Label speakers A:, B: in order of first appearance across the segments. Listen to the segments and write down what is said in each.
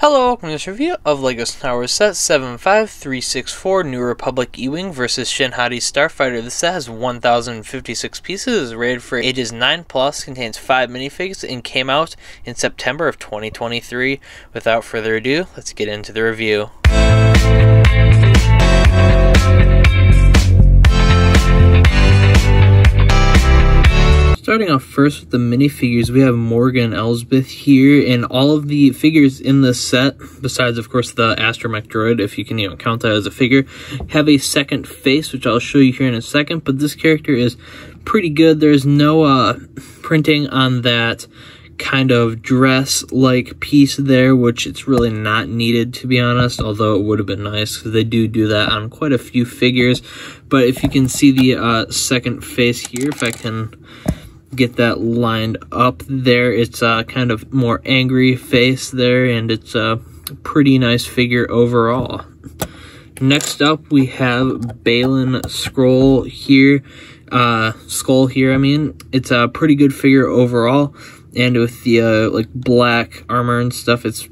A: Hello, welcome to this review of LEGO Star Wars Set 75364 New Republic EWing versus Shin Hati Starfighter. This set has 1,056 pieces, is rated for ages 9+, contains 5 minifigs, and came out in September of 2023. Without further ado, let's get into the review. Starting off first with the minifigures, we have Morgan Elsbeth here, and all of the figures in this set, besides of course the astromech droid, if you can even count that as a figure, have a second face, which I'll show you here in a second, but this character is pretty good. There's no printing on that kind of dress-like piece there, which it's really not needed, to be honest, although it would have been nice, because they do that on quite a few figures. But if you can see the second face here, if I can get that lined up there, it's a kind of more angry face there, and it's a pretty nice figure overall. Next up, we have Balin Skull here. It's a pretty good figure overall, and with the like black armor and stuff, it's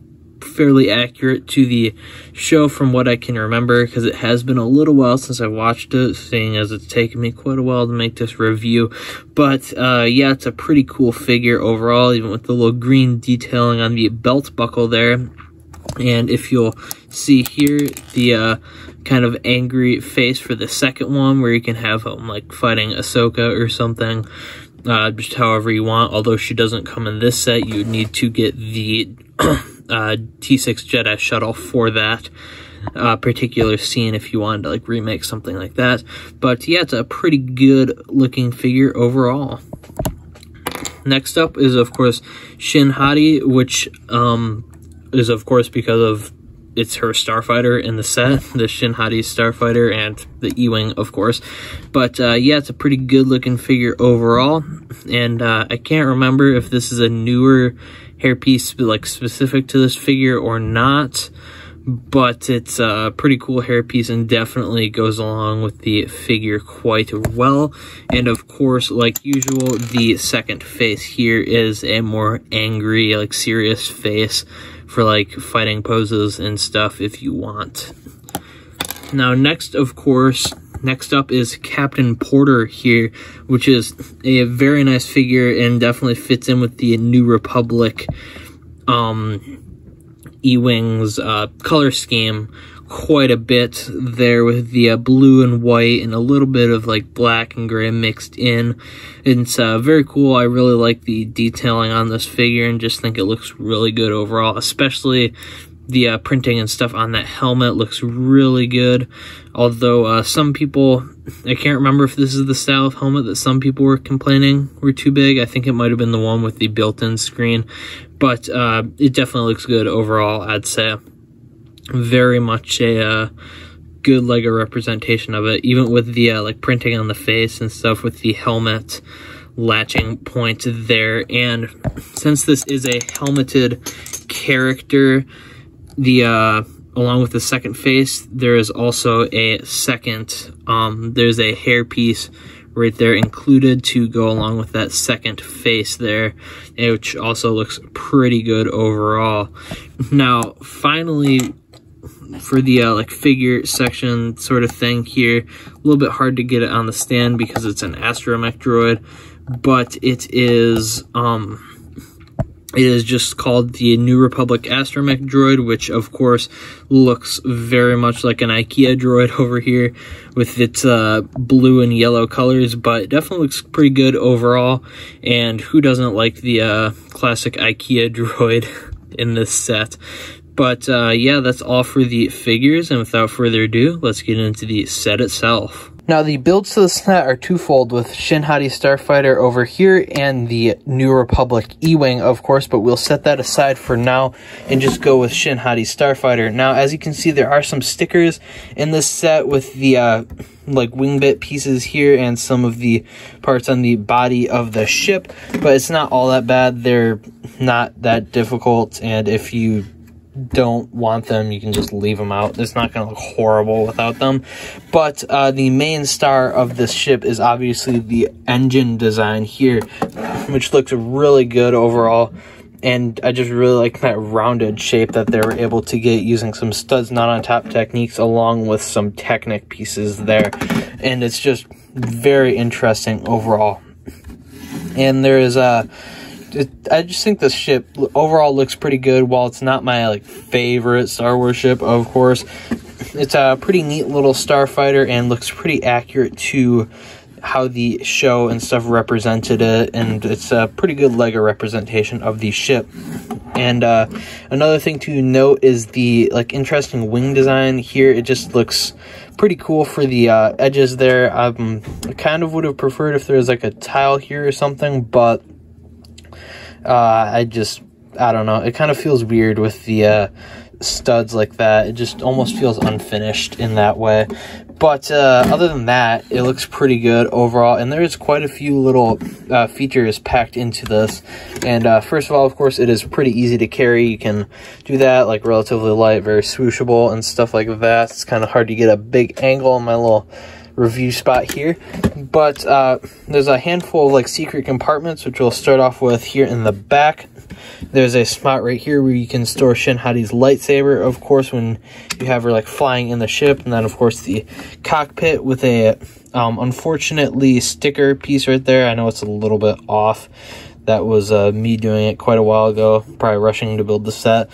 A: fairly accurate to the show from what I can remember, because it has been a little while since I watched it, seeing as it's taken me quite a while to make this review. But yeah, it's a pretty cool figure overall, even with the little green detailing on the belt buckle there. And if you'll see here, the kind of angry face for the second one, where you can have him like fighting Ahsoka or something, just however you want. Although she doesn't come in this set, you would need to get the T6 Jedi shuttle for that particular scene if you wanted to like remake something like that. But yeah, it's a pretty good looking figure overall. Next up is of course Shin Hati, which is of course because of it's her Starfighter in the set, the Shin Hati Starfighter, and the EWing, of course. But yeah, it's a pretty good looking figure overall, and I can't remember if this is a newer hairpiece like specific to this figure or not, but it's a pretty cool hairpiece and definitely goes along with the figure quite well. And of course, like usual, the second face here is a more angry, like serious face for like fighting poses and stuff if you want. Now next up is Captain Porter here, which is a very nice figure and definitely fits in with the New Republic E-Wings color scheme quite a bit there, with the blue and white and a little bit of like black and gray mixed in. It's very cool. I really like the detailing on this figure and just think it looks really good overall, especially the printing and stuff on that helmet looks really good. Although some people, I can't remember if this is the style of helmet that some people were complaining were too big. I think it might have been the one with the built-in screen, but it definitely looks good overall, I'd say. Very much a good LEGO representation of it, even with the like printing on the face and stuff with the helmet latching point there. And since this is a helmeted character, the along with the second face, there is also a second there's a hairpiece right there included to go along with that second face there, which also looks pretty good overall. Now finally, for the like figure section sort of thing here, a little bit hard to get it on the stand because it's an astromech droid, but it is just called the New Republic astromech droid, which of course looks very much like an IKEA droid over here with its blue and yellow colors, but it definitely looks pretty good overall. And who doesn't like the classic IKEA droid in this set? But yeah, that's all for the figures, and without further ado, let's get into the set itself. Now, the builds to the set are twofold, with Shin Hati Starfighter over here and the New Republic EWing, of course, but we'll set that aside for now and just go with Shin Hati Starfighter. Now, as you can see, there are some stickers in this set with the like wing bit pieces here and some of the parts on the body of the ship, but it's not all that bad. They're not that difficult, and if you don't want them, you can just leave them out. It's not going to look horrible without them. But the main star of this ship is obviously the engine design here, which looks really good overall. and I just really like that rounded shape that they were able to get using some studs not on top techniques along with some Technic pieces there, and it's just very interesting overall. And there is I just think this ship overall looks pretty good. While it's not my like favorite Star Wars ship, of course, it's a pretty neat little Starfighter and looks pretty accurate to how the show and stuff represented it, and it's a pretty good Lego representation of the ship. And another thing to note is the like interesting wing design here. It just looks pretty cool for the edges there. I kind of would have preferred if there was like a tile here or something, but I don't know, it kind of feels weird with the studs like that. It just almost feels unfinished in that way. But other than that, it looks pretty good overall, and there's quite a few little features packed into this. And first of all, of course, it is pretty easy to carry. You can do that, like relatively light, very swooshable and stuff like that. It's kind of hard to get a big angle on my little review spot here, but there's a handful of like secret compartments, which we'll start off with here in the back. There's a spot right here where you can store Shin Hati's lightsaber, of course, when you have her like flying in the ship, and then of course the cockpit with a unfortunately sticker piece right there. I know it's a little bit off. That was me doing it quite a while ago, probably rushing to build the set.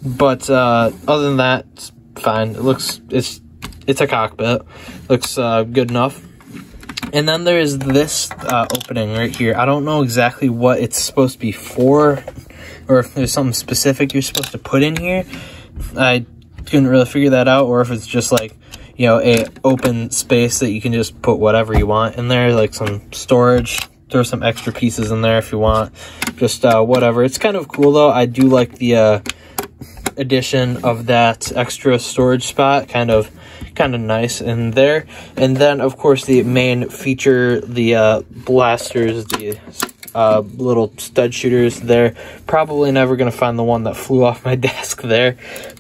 A: But other than that, it's fine. It looks it's a cockpit. Looks good enough. And then there is this opening right here. I don't know exactly what it's supposed to be for, or if there's something specific you're supposed to put in here. I couldn't really figure that out, or if it's just like, you know, a open space that you can just put whatever you want in there, like some storage. Throw some extra pieces in there if you want. Just whatever. It's kind of cool though. I do like the addition of that extra storage spot. Kind of nice in there. And then of course the main feature, the blasters, the little stud shooters. They're probably never gonna find the one that flew off my desk there,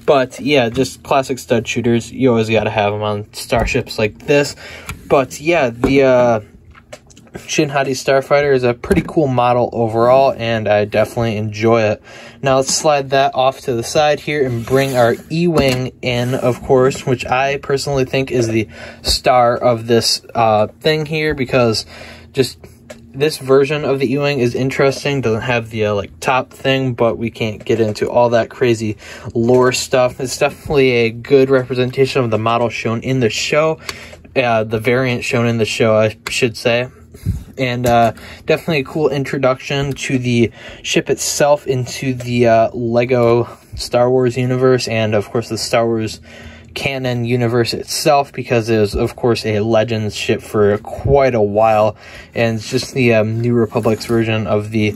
A: but yeah, just classic stud shooters. You always got to have them on starships like this. But yeah, the Shin Hati Starfighter is a pretty cool model overall, and I definitely enjoy it. Now let's slide that off to the side here and bring our EWing in, of course, which I personally think is the star of this thing here, because just this version of the EWing is interesting. Doesn't have the like top thing, but we can't get into all that crazy lore stuff. It's definitely a good representation of the model shown in the show, the variant shown in the show, I should say. And definitely a cool introduction to the ship itself into the Lego Star Wars universe, and of course the Star Wars canon universe itself, because it was of course a Legends ship for quite a while, and it's just the New Republic's version of the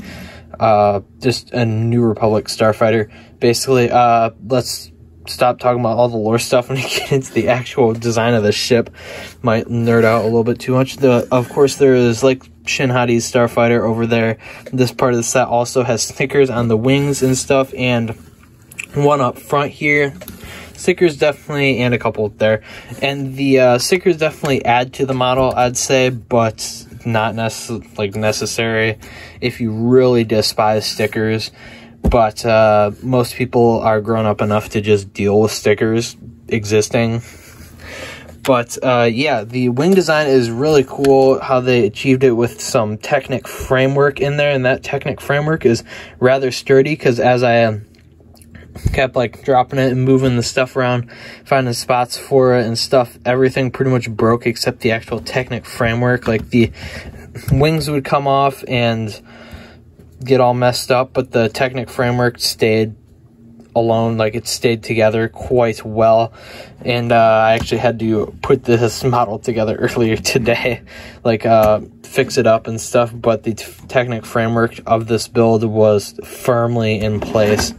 A: just a New Republic Starfighter. Basically, let's stop talking about all the lore stuff and get into the actual design of the ship. Might nerd out a little bit too much. Of course, there is like Shin Hati's Starfighter over there. This part of the set also has stickers on the wings and stuff, and one up front here. Stickers definitely, and a couple there. And the stickers definitely add to the model, I'd say, but not necessary if you really despise stickers. But most people are grown up enough to just deal with stickers existing. But yeah, the wing design is really cool, how they achieved it with some Technic framework in there. And that Technic framework is rather sturdy, because as I kept like dropping it and moving the stuff around, finding spots for it and stuff, everything pretty much broke except the actual Technic framework. Like the wings would come off and get all messed up, but the Technic framework stayed alone, like it stayed together quite well. And I actually had to put this model together earlier today, like fix it up and stuff, but the Technic framework of this build was firmly in place.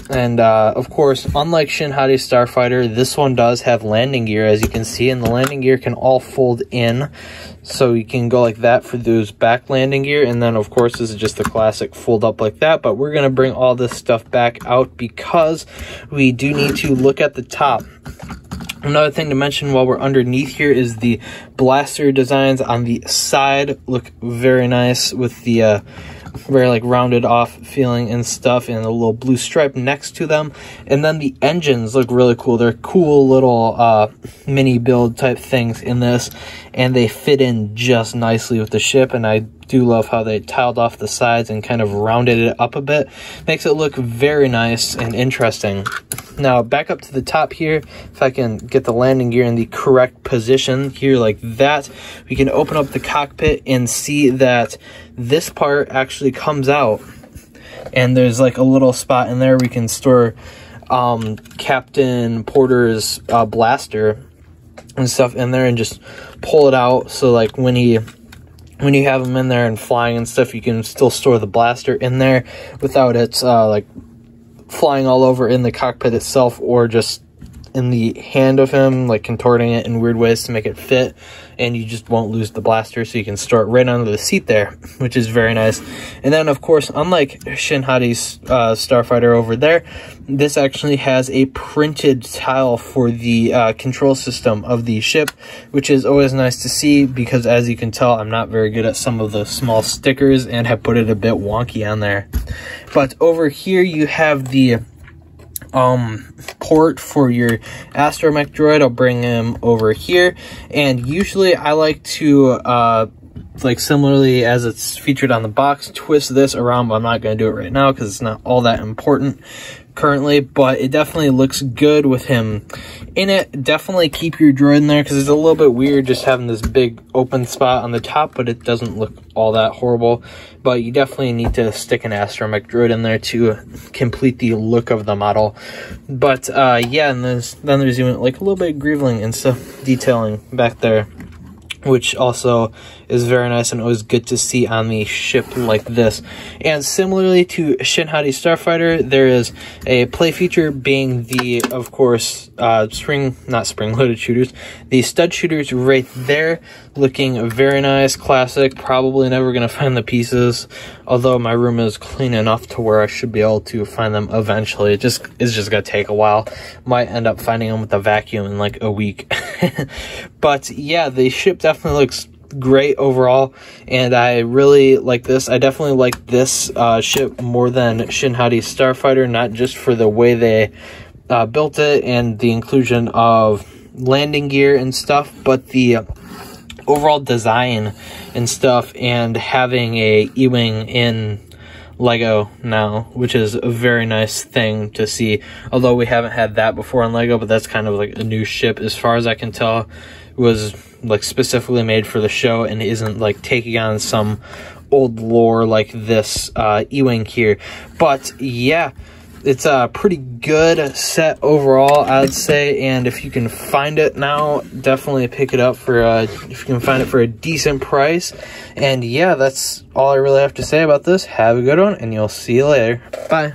A: And of course, unlike Shin Hati Starfighter, this one does have landing gear, as you can see, and the landing gear can all fold in, so you can go like that for those back landing gear. And then of course this is just the classic fold up like that, but we're gonna bring all this stuff back out because we do need to look at the top. Another thing to mention while we're underneath here is the blaster designs on the side look very nice with the very like rounded off feeling and stuff, and a little blue stripe next to them. And then the engines look really cool. They're cool little mini build type things in this, and they fit in just nicely with the ship. And I do love how they tiled off the sides and kind of rounded it up a bit. Makes it look very nice and interesting. Now back up to the top here, if I can get the landing gear in the correct position here like that, we can open up the cockpit and see that this part actually comes out, and there's like a little spot in there we can store Captain Porter's blaster and stuff in there, and just pull it out. So like when you have them in there and flying and stuff, you can still store the blaster in there without it like flying all over in the cockpit itself, or just in the hand of him, like contorting it in weird ways to make it fit, and you just won't lose the blaster, so you can store it right under the seat there, which is very nice. And then of course, unlike Shin Hati's Starfighter over there, this actually has a printed tile for the control system of the ship, which is always nice to see, because as you can tell, I'm not very good at some of the small stickers and have put it a bit wonky on there. But over here you have the port for your astromech droid. I'll bring him over here, and usually I like to like similarly as it's featured on the box, twist this around, but I'm not going to do it right now because it's not all that important currently. But it definitely looks good with him in it. Definitely keep your droid in there, because it's a little bit weird just having this big open spot on the top, but it doesn't look all that horrible. But you definitely need to stick an astromech droid in there to complete the look of the model. But yeah, and then there's even like a little bit of greeveling and stuff detailing back there, which also is very nice and always good to see on the ship like this. And similarly to Shin Hati Starfighter, there is a play feature being the, of course, not spring-loaded shooters, the stud shooters right there, looking very nice, classic. Probably never going to find the pieces, although my room is clean enough to where I should be able to find them eventually. It's just going to take a while. Might end up finding them with a vacuum in like a week. But yeah, the ship definitely looks great overall, and I really like this. I definitely like this ship more than Shin Hati Starfighter, not just for the way they built it and the inclusion of landing gear and stuff, but the overall design and stuff, and having a EWing in Lego now, which is a very nice thing to see. Although we haven't had that before on Lego, but that's kind of like a new ship as far as I can tell. It was like specifically made for the show and isn't like taking on some old lore like this EWing here. But yeah, it's a pretty good set overall, I'd say. And if you can find it now, definitely pick it up for if you can find it for a decent price. And yeah, that's all I really have to say about this. Have a good one, and you'll see you later. Bye.